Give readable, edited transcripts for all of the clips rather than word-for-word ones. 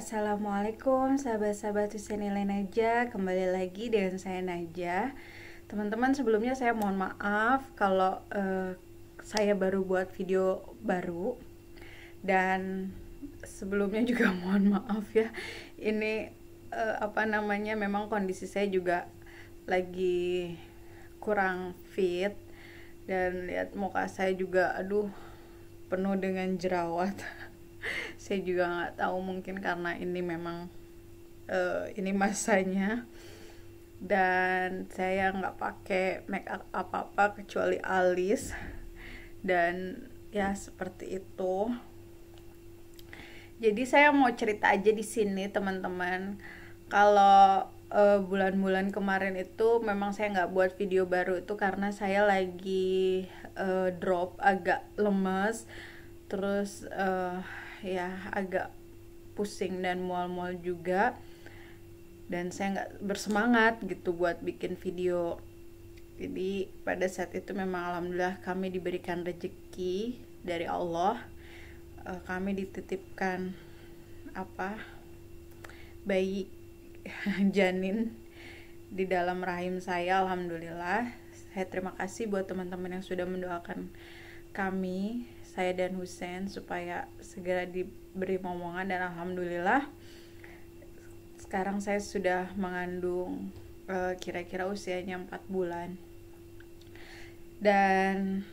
Assalamualaikum sahabat-sahabat Husainillah Najah. Kembali lagi dengan saya Najah. Teman-teman, sebelumnya saya mohon maaf kalau saya baru buat video baru. Dan sebelumnya juga mohon maaf ya. Ini memang kondisi saya juga lagi kurang fit. Dan lihat muka saya juga penuh dengan jerawat. Saya juga nggak tahu, mungkin karena ini memang ini masanya, dan saya nggak pakai make up apa-apa kecuali alis, dan ya seperti itu. Jadi saya mau cerita aja di sini teman-teman, kalau bulan-bulan kemarin itu memang saya nggak buat video baru itu karena saya lagi drop, agak lemes, terus ya agak pusing dan mual-mual juga, dan saya nggak bersemangat gitu buat bikin video. Jadi pada saat itu memang alhamdulillah kami diberikan rezeki dari Allah. Kami dititipkan bayi janin di dalam rahim saya, alhamdulillah. Saya terima kasih buat teman-teman yang sudah mendoakan kami, saya dan Husain, supaya segera diberi momongan, dan alhamdulillah sekarang saya sudah mengandung kira-kira usianya 4 bulan. Dan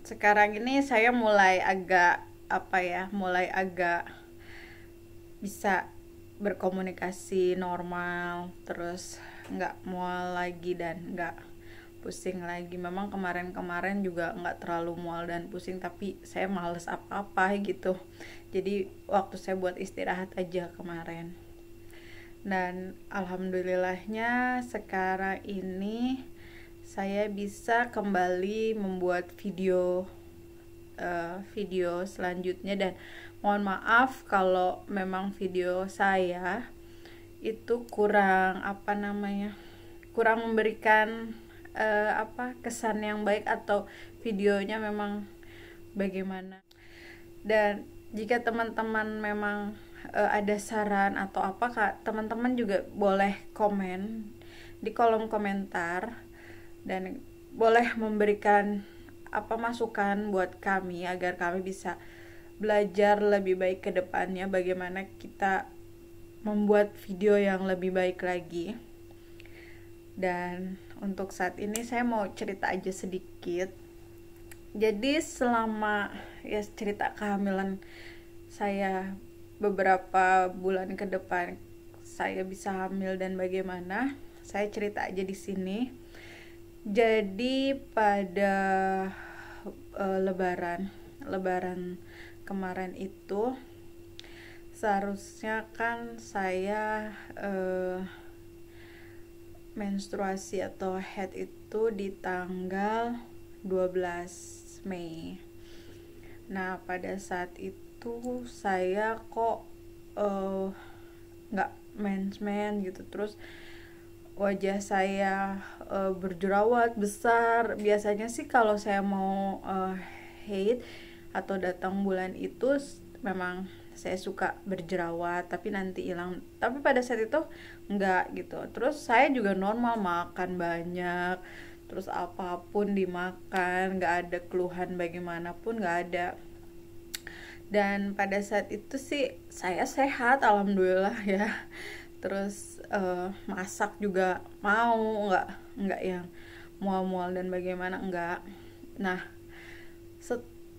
sekarang ini saya mulai agak bisa berkomunikasi normal, terus nggak mual lagi dan nggak pusing lagi. Memang kemarin juga nggak terlalu mual dan pusing, tapi saya males apa-apa gitu. Jadi waktu saya buat istirahat aja kemarin. Dan alhamdulillahnya sekarang ini saya bisa kembali membuat video selanjutnya, dan mohon maaf kalau memang video saya itu kurang kurang memberikan kesan yang baik, atau videonya memang bagaimana. Dan jika teman-teman memang ada saran atau apa, teman-teman juga boleh komen di kolom komentar, dan boleh memberikan masukan buat kami agar kami bisa belajar lebih baik ke depannya, bagaimana kita membuat video yang lebih baik lagi. Dan untuk saat ini saya mau cerita aja sedikit. Jadi selama cerita kehamilan saya beberapa bulan ke depan saya bisa hamil dan bagaimana, saya cerita aja di sini. Jadi pada lebaran kemarin itu seharusnya kan saya menstruasi atau head itu di tanggal 12 Mei. Nah pada saat itu saya kok nggak mens gitu, terus wajah saya berjerawat besar. Biasanya sih kalau saya mau haid atau datang bulan itu memang saya suka berjerawat, tapi nanti hilang. Tapi pada saat itu enggak gitu. Terus saya juga normal, makan banyak, terus apapun dimakan, nggak ada keluhan bagaimanapun, nggak ada. Dan pada saat itu sih saya sehat alhamdulillah ya. Terus masak juga mau, nggak yang mual-mual dan bagaimana, enggak. Nah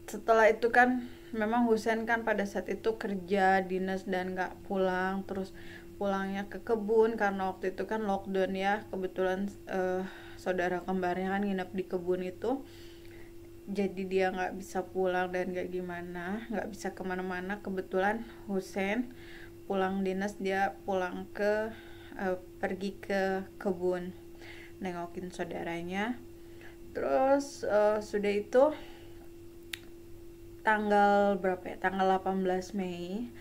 setelah itu kan memang Husain kan pada saat itu kerja dinas dan nggak pulang, terus pulangnya ke kebun karena waktu itu kan lockdown ya. Kebetulan saudara kembarnya kan nginep di kebun itu, jadi dia nggak bisa pulang dan nggak bisa kemana-mana. Kebetulan Husain pulang dinas, dia pulang pergi ke kebun nengokin saudaranya. Terus sudah itu tanggal 18 Mei.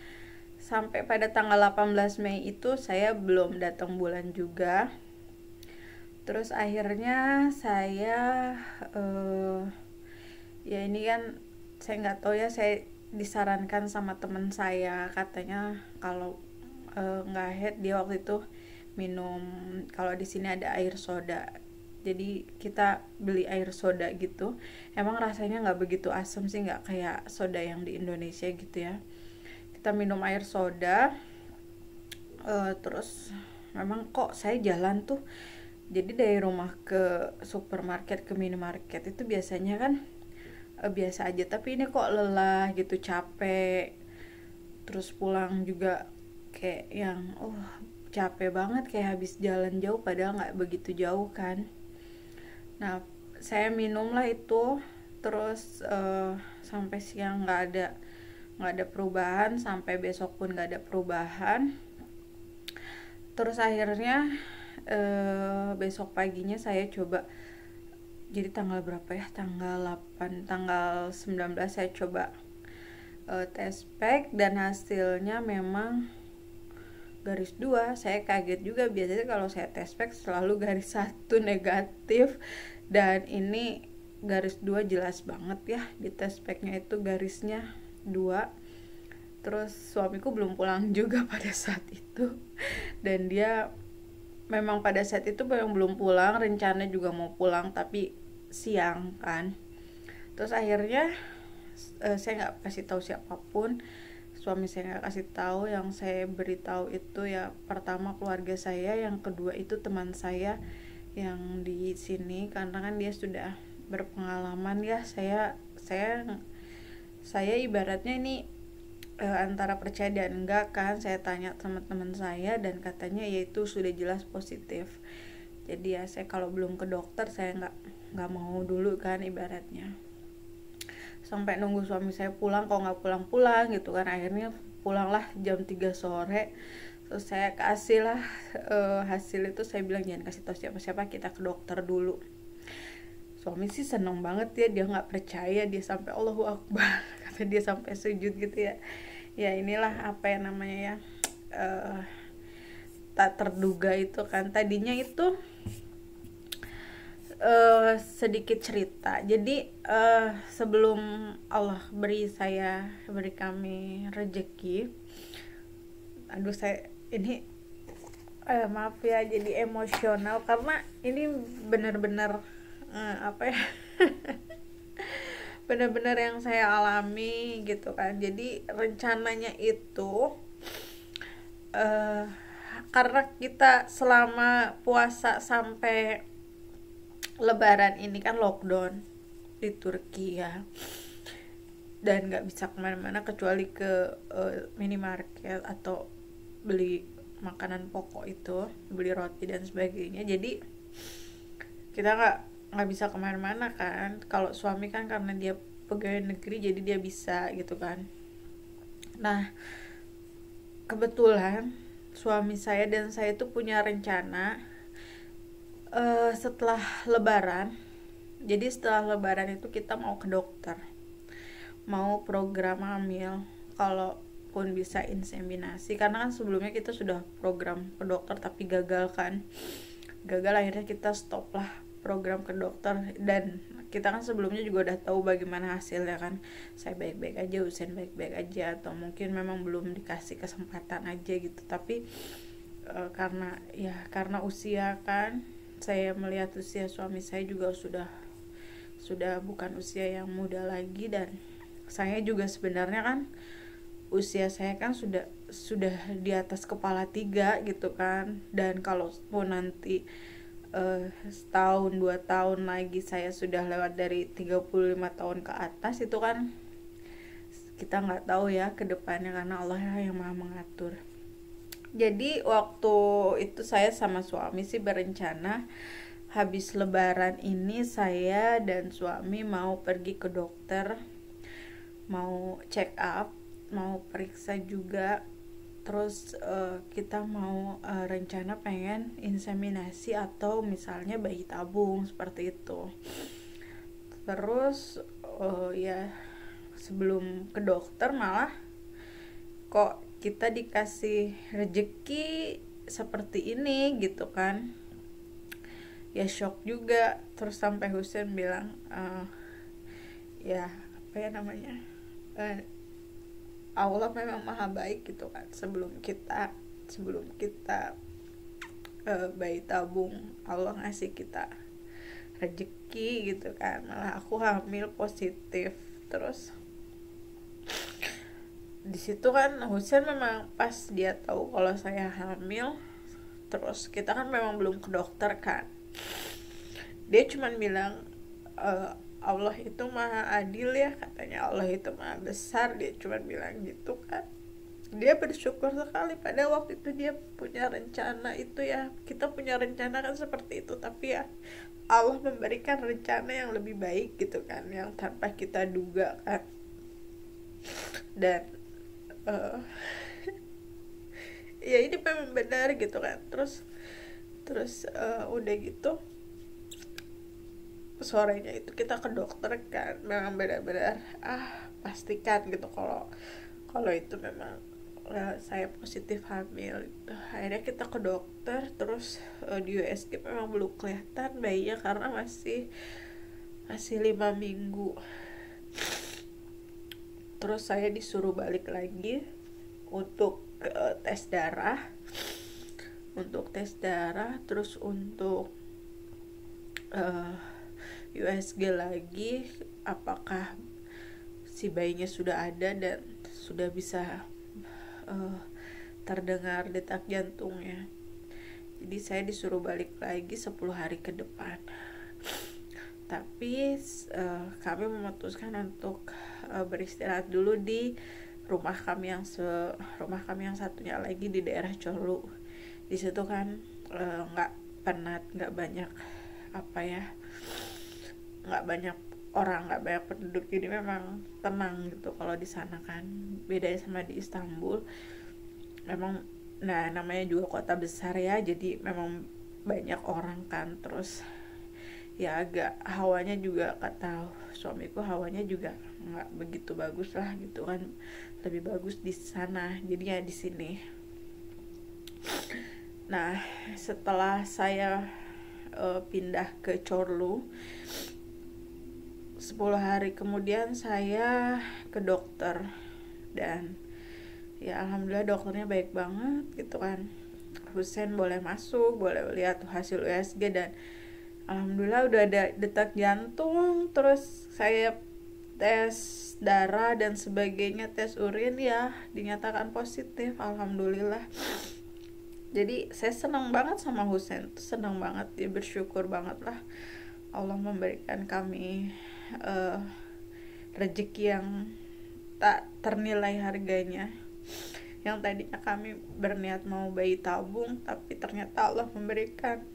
Sampai pada tanggal 18 Mei itu saya belum datang bulan juga. Terus akhirnya saya ya ini kan saya nggak tahu ya, saya disarankan sama teman saya, katanya kalau nggak head, dia waktu itu minum, kalau di sini ada air soda, jadi kita beli air soda gitu. Emang rasanya nggak begitu asam sih, nggak kayak soda yang di Indonesia gitu ya. Kita minum air soda, terus memang kok saya jalan tuh, jadi dari rumah ke supermarket ke minimarket itu biasanya kan biasa aja, tapi ini kok lelah gitu, capek. Terus pulang juga kayak yang capek banget, kayak habis jalan jauh padahal nggak begitu jauh kan. Nah, saya minum lah itu, terus sampai siang nggak ada perubahan, sampai besok pun nggak ada perubahan. Terus akhirnya besok paginya saya coba, jadi tanggal berapa ya, tanggal 19 saya coba tes pack, dan hasilnya memang garis 2. Saya kaget juga, biasanya kalau saya tes pack selalu garis 1 negatif, dan ini garis 2 jelas banget ya, di tes packnya itu garisnya 2. Terus suamiku belum pulang juga pada saat itu, dan dia memang pada saat itu memang belum pulang, rencana juga mau pulang tapi siang kan. Terus akhirnya saya nggak kasih tahu siapapun, suami saya nggak kasih tahu. Yang saya beritahu itu ya pertama keluarga saya, yang kedua itu teman saya yang di sini, karena kan dia sudah berpengalaman ya. Saya ibaratnya ini antara percaya dan enggak kan. Saya tanya teman-teman saya dan katanya yaitu sudah jelas positif. Jadi ya saya kalau belum ke dokter saya nggak mau dulu kan ibaratnya, sampai nunggu suami saya pulang. Kalau nggak pulang gitu kan, akhirnya pulanglah jam 3 sore. Terus saya kasih lah hasil itu, saya bilang jangan kasih tahu siapa-siapa, kita ke dokter dulu. Suami sih seneng banget ya, dia nggak percaya, dia sampai Allahu Akbar kata dia, sampai sujud gitu ya. Ya inilah apa yang namanya ya, tak terduga itu kan. Tadinya itu sedikit cerita. Jadi sebelum Allah beri kami rezeki, saya ini maaf ya jadi emosional karena ini benar-benar apa ya benar-benar yang saya alami gitu kan. Jadi rencananya itu karena kita selama puasa sampai Lebaran ini kan lockdown di Turki ya, dan nggak bisa kemana-mana kecuali ke minimarket atau beli makanan pokok itu, beli roti dan sebagainya. Jadi kita nggak bisa kemana-mana kan. Kalau suami kan karena dia pegawai negeri jadi dia bisa gitu kan. Nah kebetulan suami saya dan saya itu punya rencana setelah Lebaran. Jadi setelah Lebaran itu kita mau ke dokter, mau program hamil, kalaupun bisa inseminasi. Karena kan sebelumnya kita sudah program ke dokter tapi gagal kan. Akhirnya kita stop lah program ke dokter, dan kita kan sebelumnya juga udah tahu bagaimana hasilnya kan. Saya baik-baik aja, Husein baik-baik aja, atau mungkin memang belum dikasih kesempatan aja gitu. Tapi karena usia kan, saya melihat usia suami saya juga sudah bukan usia yang muda lagi, dan saya juga sebenarnya kan usia saya kan sudah di atas kepala 3 gitu kan. Dan kalau mau nanti setahun 2 tahun lagi saya sudah lewat dari 35 tahun ke atas, itu kan kita nggak tahu ya ke depannya, karena Allah yang maha mengatur. Jadi waktu itu saya sama suami sih berencana habis Lebaran ini saya dan suami mau pergi ke dokter, mau check up, mau periksa juga. Terus kita mau rencana pengen inseminasi atau misalnya bayi tabung seperti itu. Terus ya sebelum ke dokter malah kok kita dikasih rezeki seperti ini gitu kan. Ya shock juga. Terus sampai Husein bilang ya apa ya namanya, Allah memang maha baik gitu kan. Sebelum kita sebelum kita bayi tabung, Allah ngasih kita rezeki gitu kan. Malah aku hamil positif. Terus di situ kan Husen memang pas dia tahu kalau saya hamil, terus kita kan memang belum ke dokter kan, dia cuman bilang Allah itu maha adil ya, katanya Allah itu maha besar, dia cuman bilang gitu kan. Dia bersyukur sekali pada waktu itu dia punya rencana itu ya, kita punya rencana kan seperti itu, tapi ya Allah memberikan rencana yang lebih baik gitu kan, yang tanpa kita duga kan. Dan ya ini memang benar gitu kan. Terus udah gitu sorenya itu kita ke dokter kan, memang benar-benar pastikan gitu kalau itu memang saya positif hamil. Akhirnya kita ke dokter, terus di USG memang belum kelihatan bayinya karena masih 5 minggu. Terus saya disuruh balik lagi untuk tes darah, terus untuk USG lagi apakah si bayinya sudah ada dan sudah bisa terdengar detak jantungnya. Jadi saya disuruh balik lagi 10 hari ke depan. Tapi kami memutuskan untuk beristirahat dulu di rumah kami yang satunya lagi di daerah Colu. Di situ kan nggak penat, nggak banyak nggak banyak orang, nggak banyak penduduk, jadi memang tenang gitu kalau di sana kan. Beda sama di Istanbul, memang namanya juga kota besar ya, jadi memang banyak orang kan. Terus ya agak hawanya juga, kata suamiku, hawanya juga nggak begitu bagus lah gitu kan, lebih bagus di sana jadinya di sini. Nah setelah saya pindah ke Chorlu, 10 hari kemudian saya ke dokter, dan ya alhamdulillah dokternya baik banget gitu kan. Husen boleh masuk, boleh lihat hasil USG, dan alhamdulillah udah ada detak jantung. Terus saya tes darah dan sebagainya, tes urin, ya dinyatakan positif, alhamdulillah. Jadi saya senang banget sama Husen, senang banget, dia bersyukur banget lah Allah memberikan kami rezeki yang tak ternilai harganya. Yang tadinya kami berniat mau bayi tabung, tapi ternyata Allah memberikan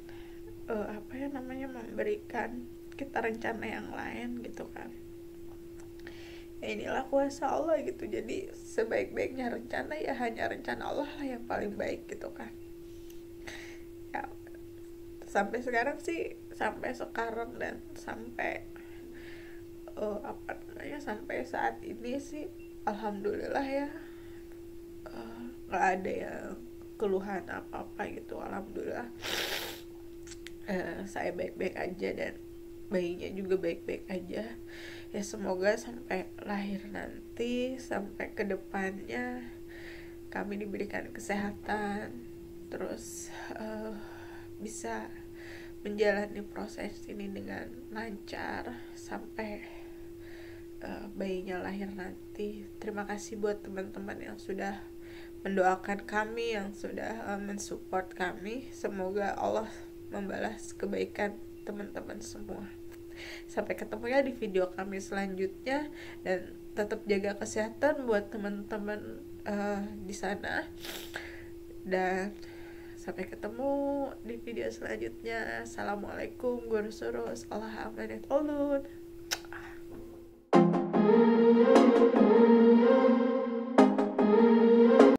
memberikan kita rencana yang lain gitu kan. Ya inilah kuasa Allah gitu. Jadi sebaik-baiknya rencana ya hanya rencana Allah lah yang paling baik gitu kan. Ya, sampai sekarang dan sampai sampai saat ini sih alhamdulillah ya, nggak ada yang keluhan apa gitu, alhamdulillah. Saya baik-baik aja dan bayinya juga baik-baik aja ya. Semoga sampai lahir nanti, sampai kedepannya kami diberikan kesehatan, terus bisa menjalani proses ini dengan lancar sampai bayinya lahir nanti. Terima kasih buat teman-teman yang sudah mendoakan kami, yang sudah mensupport kami. Semoga Allah membalas kebaikan teman-teman semua. Sampai ketemu ya di video kami selanjutnya, dan tetap jaga kesehatan buat teman-teman di sana. Dan sampai ketemu di video selanjutnya. Assalamualaikum warahmatullahi wabarakatuh.